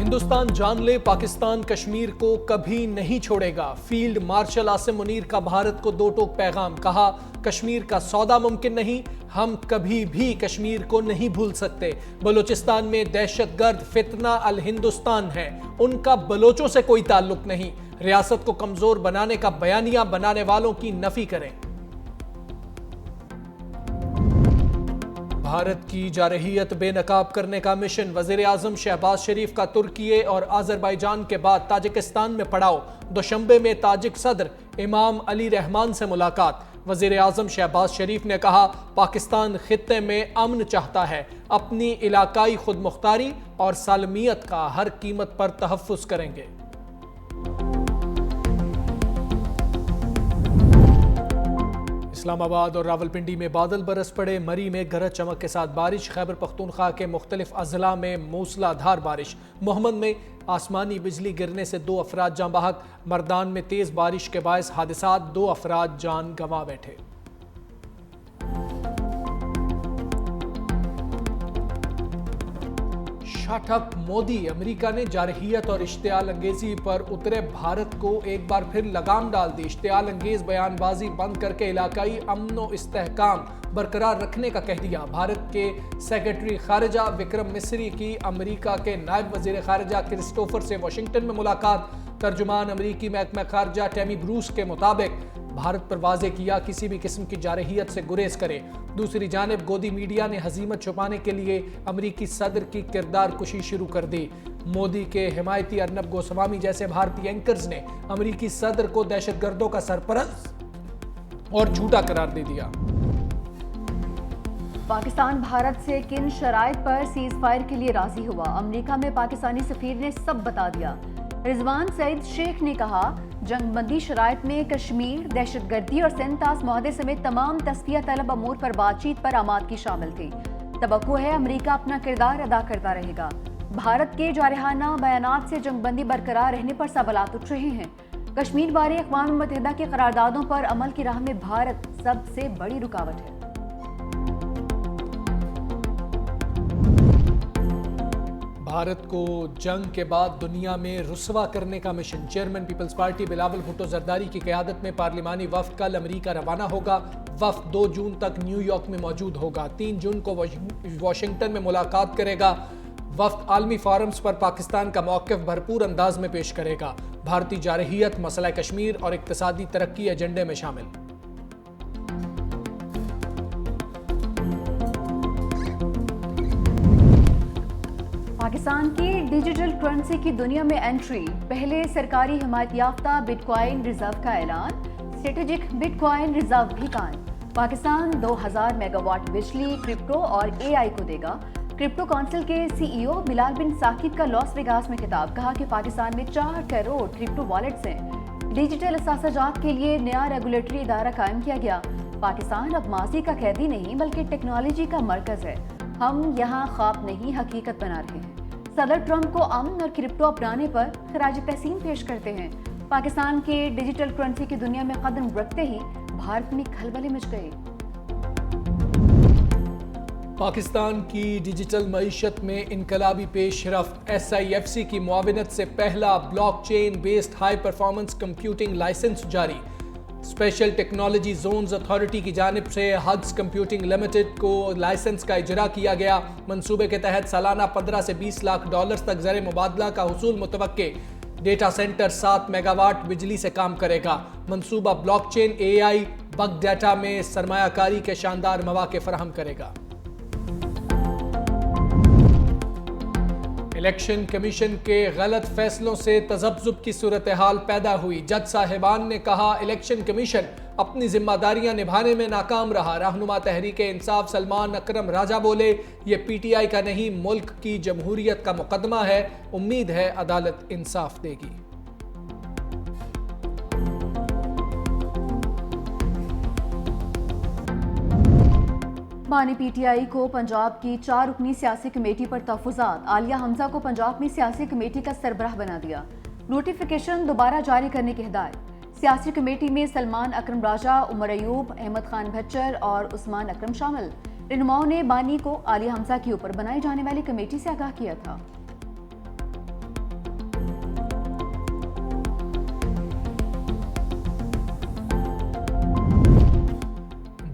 ہندوستان جان لے پاکستان کشمیر کو کبھی نہیں چھوڑے گا۔ فیلڈ مارشل عاصم منیر کا بھارت کو دو ٹوک پیغام، کہا کشمیر کا سودا ممکن نہیں، ہم کبھی بھی کشمیر کو نہیں بھول سکتے۔ بلوچستان میں دہشت گرد فتنہ الہندوستان ہے، ان کا بلوچوں سے کوئی تعلق نہیں۔ ریاست کو کمزور بنانے کا بیانیہ بنانے والوں کی نفی کریں۔ بھارت کی جارحیت بے نقاب کرنے کا مشن، وزیر اعظم شہباز شریف کا ترکیے اور آذربائیجان کے بعد تاجکستان میں پڑاؤ۔ دوشنبے میں تاجک صدر امام علی رحمان سے ملاقات۔ وزیر اعظم شہباز شریف نے کہا پاکستان خطے میں امن چاہتا ہے، اپنی علاقائی خود مختاری اور سالمیت کا ہر قیمت پر تحفظ کریں گے۔ اسلام آباد اور راولپنڈی میں بادل برس پڑے، مری میں گرج چمک کے ساتھ بارش، خیبر پختونخوا کے مختلف اضلاع میں موسلا دھار بارش، محمد میں آسمانی بجلی گرنے سے 2 افراد جاں بحق، مردان میں تیز بارش کے باعث حادثات، 2 افراد جان گنوا بیٹھے۔ شٹ اپ مودی، امریکہ نے جارحیت اور اشتعال انگیزی پر اترے بھارت کو ایک بار پھر لگام ڈال دی۔ اشتعال انگیز بیان بازی بند کر کے علاقائی امن و استحکام برقرار رکھنے کا کہہ دیا۔ بھارت کے سیکرٹری خارجہ وکرم مسری کی امریکہ کے نائب وزیر خارجہ کرسٹوفر سے واشنگٹن میں ملاقات۔ ترجمان امریکی محکمہ خارجہ ٹیمی بروس کے مطابق بھارت پر واضح کیا کسی بھی قسم کی جارحیت سے گریز کرے۔ دوسری جانب گودی میڈیا نے ہزیمت چھپانے کے لیے امریکی صدر کی کردار کشی شروع کر دی۔ مودی کے حمایتی ارنب گوسوامی جیسے بھارتی اینکرز نے امریکی صدر کو دہشت گردوں کا سرپرست اور جھوٹا قرار دے دیا۔ پاکستان بھارت سے کن شرائط پر سیز فائر کے لیے راضی ہوا؟ امریکہ میں پاکستانی سفیر نے سب بتا دیا۔ رضوان سعید شیخ نے کہا جنگ بندی شرائط میں کشمیر، دہشت گردی اور سنتاس معاہدے سمیت تمام تصفیہ طلب امور پر بات چیت پر آمادگی شامل تھی۔ توقع ہے امریکہ اپنا کردار ادا کرتا رہے گا۔ بھارت کے جارحانہ بیانات سے جنگ بندی برقرار رہنے پر سوالات اٹھ رہے ہیں۔ کشمیر بارے اقوام متحدہ کی قراردادوں پر عمل کی راہ میں بھارت سب سے بڑی رکاوٹ ہے۔ بھارت کو جنگ کے بعد دنیا میں رسوا کرنے کا مشن، چیئرمین پیپلز پارٹی بلاول بھٹو زرداری کی قیادت میں پارلیمانی وفد کل امریکہ روانہ ہوگا۔ وفد 2 جون تک نیو یارک میں موجود ہوگا، 3 جون کو واشنگٹن میں ملاقات کرے گا۔ وفد عالمی فورمز پر پاکستان کا موقف بھرپور انداز میں پیش کرے گا۔ بھارتی جارحیت، مسئلہ کشمیر اور اقتصادی ترقی ایجنڈے میں شامل۔ پاکستان کی ڈیجیٹل کرنسی کی دنیا میں انٹری، پہلے سرکاری حمایت یافتہ بٹ کوائن ریزرو کا اعلان، اسٹریٹجک بٹ کوائن ریزرو بھی قائم۔ پاکستان 2000 میگا واٹ بجلی کرپٹو اور اے آئی کو دے گا۔ کرپٹو کونسل کے سی ای او بلال بن ثاقب کا لاس ویگاس میں خطاب، کہا کہ پاکستان میں 4 کروڑ کرپٹو والیٹس ہیں۔ ڈیجیٹل اثاثہ جات کے لیے نیا ریگولیٹری ادارہ قائم کیا گیا۔ پاکستان اب ماضی کا قیدی نہیں بلکہ ٹیکنالوجی کا مرکز ہے، ہم یہاں خواب نہیں حقیقت بنا رہے ہیں۔ صدر ٹرمپ کو امن اور کرپٹو اپنانے پر خراج تحسین پیش کرتے ہیں۔ پاکستان کے ڈیجیٹل کرنسی کی دنیا میں قدم رکھتے ہی بھارت میں کھلبلے مچ گئے۔ پاکستان کی ڈیجیٹل معیشت میں انقلابی پیش رفت، ایس آئی ایف سی کی معاونت سے پہلا blockchain based high performance computing licence جاری۔ اسپیشل ٹیکنالوجی زونز اتھارٹی کی جانب سے ہگز کمپیوٹنگ لمیٹڈ کو لائسنس کا اجرا کیا گیا۔ منصوبے کے تحت سالانہ 15 سے 20 لاکھ ڈالرز تک زر مبادلہ کا حصول متوقع۔ ڈیٹا سینٹر 7 میگا واٹ بجلی سے کام کرے گا۔ منصوبہ بلاک چین، اے آئی، بگ ڈیٹا میں سرمایہ کاری کے شاندار مواقع فراہم کرے گا۔ الیکشن کمیشن کے غلط فیصلوں سے تذبذب کی صورتحال پیدا ہوئی۔ جج صاحبان نے کہا الیکشن کمیشن اپنی ذمہ داریاں نبھانے میں ناکام رہا۔ رہنما تحریک انصاف سلمان اکرم راجہ بولے یہ پی ٹی آئی کا نہیں، ملک کی جمہوریت کا مقدمہ ہے، امید ہے عدالت انصاف دے گی۔ بانی پی ٹی آئی کو پنجاب کی 4 رکنی سیاسی کمیٹی پر تحفظات، عالیہ حمزہ کو پنجاب میں سیاسی کمیٹی کا سربراہ بنا دیا۔ نوٹیفیکیشن دوبارہ جاری کرنے کی ہدایت۔ سیاسی کمیٹی میں سلمان اکرم راجہ، عمر ایوب، احمد خان بھچر اور عثمان اکرم شامل۔ رہنماؤں نے بانی کو عالیہ حمزہ کے اوپر بنائی جانے والی کمیٹی سے آگاہ کیا تھا۔